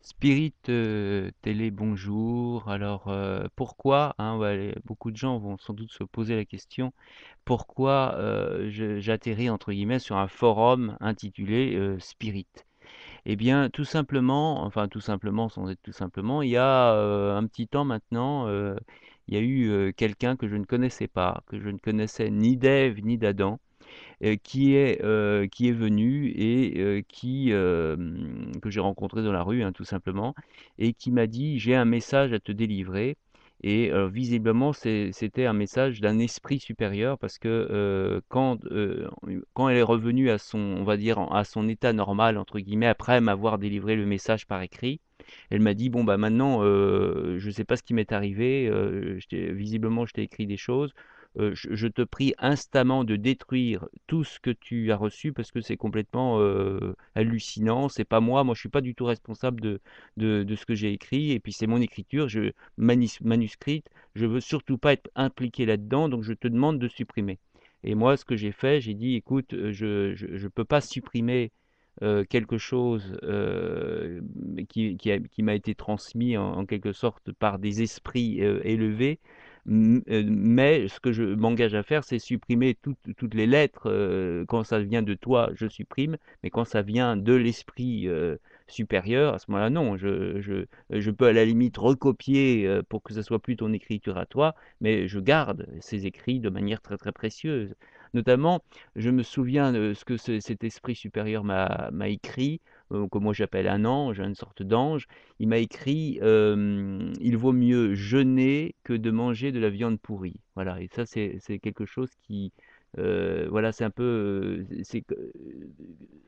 Spirit Télé, bonjour. Alors, pourquoi, hein, ouais, beaucoup de gens vont sans doute se poser la question, pourquoi j'atterris entre guillemets sur un forum intitulé Spirit? Eh bien, tout simplement, enfin tout simplement, sans être tout simplement, il y a un petit temps maintenant, il y a eu quelqu'un que je ne connaissais pas, que je ne connaissais ni d'Ève ni d'Adam, qui est venu et que j'ai rencontré dans la rue, hein, tout simplement, et qui m'a dit: «J'ai un message à te délivrer», et visiblement c'était un message d'un esprit supérieur parce que, quand elle est revenue à son, on va dire, à son «état normal» entre guillemets, après m'avoir délivré le message par écrit, elle m'a dit: «Bon, bah, maintenant, je ne sais pas ce qui m'est arrivé, visiblement je t'ai écrit des choses, je te prie instamment de détruire tout ce que tu as reçu parce que c'est complètement, hallucinant. C'est pas moi je suis pas du tout responsable de ce que j'ai écrit et puis c'est mon écriture, manuscrite, je veux surtout pas être impliqué là-dedans, donc je te demande de supprimer». Et moi ce que j'ai fait, j'ai dit: «Écoute, je peux pas supprimer, quelque chose, qui m'a été transmis en quelque sorte par des esprits, élevés. Mais ce que je m'engage à faire, c'est supprimer toutes les lettres, quand ça vient de toi, je supprime, mais quand ça vient de l'esprit, supérieur, à ce moment-là, non, je peux à la limite recopier, pour que ça soit plus ton écriture à toi, mais je garde ces écrits de manière très, très précieuse. Notamment, je me souviens de ce que cet esprit supérieur m'a écrit, que moi j'appelle un ange, une sorte d'ange. Il m'a écrit, «Il vaut mieux jeûner que de manger de la viande pourrie». Voilà, et ça c'est quelque chose qui, voilà, c'est un peu, c'est que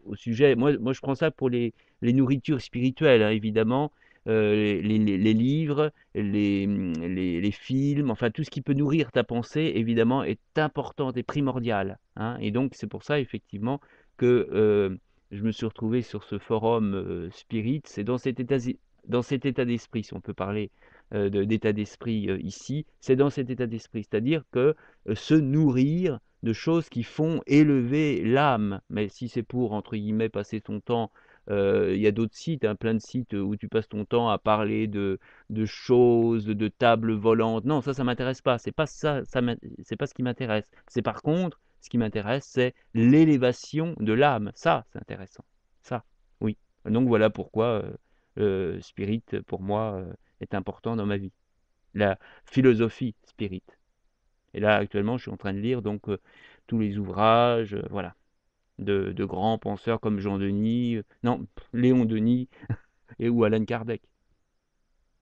au sujet, moi je prends ça pour les nourritures spirituelles, hein, évidemment, les livres, les films, enfin tout ce qui peut nourrir ta pensée évidemment est important et primordial, hein, et donc c'est pour ça effectivement que, je me suis retrouvé sur ce forum, Spirit. C'est dans cet état d'esprit, si on peut parler, d'état d'esprit, ici, c'est dans cet état d'esprit. C'est-à-dire que, se nourrir de choses qui font élever l'âme. Mais si c'est pour, entre guillemets, «passer ton temps», il y a d'autres sites, hein, plein de sites, où tu passes ton temps à parler de choses, de tables volantes. Non, ça m'intéresse pas. C'est pas ça, c'est pas ce qui m'intéresse. C'est par contre, ce qui m'intéresse, c'est l'élévation de l'âme. Ça, c'est intéressant. Ça, oui. Donc voilà pourquoi, Spirit, pour moi, est important dans ma vie. La philosophie Spirit. Et là, actuellement, je suis en train de lire donc tous les ouvrages, voilà, de grands penseurs comme Jean Denis, non, Léon Denis et ou Alan Kardec.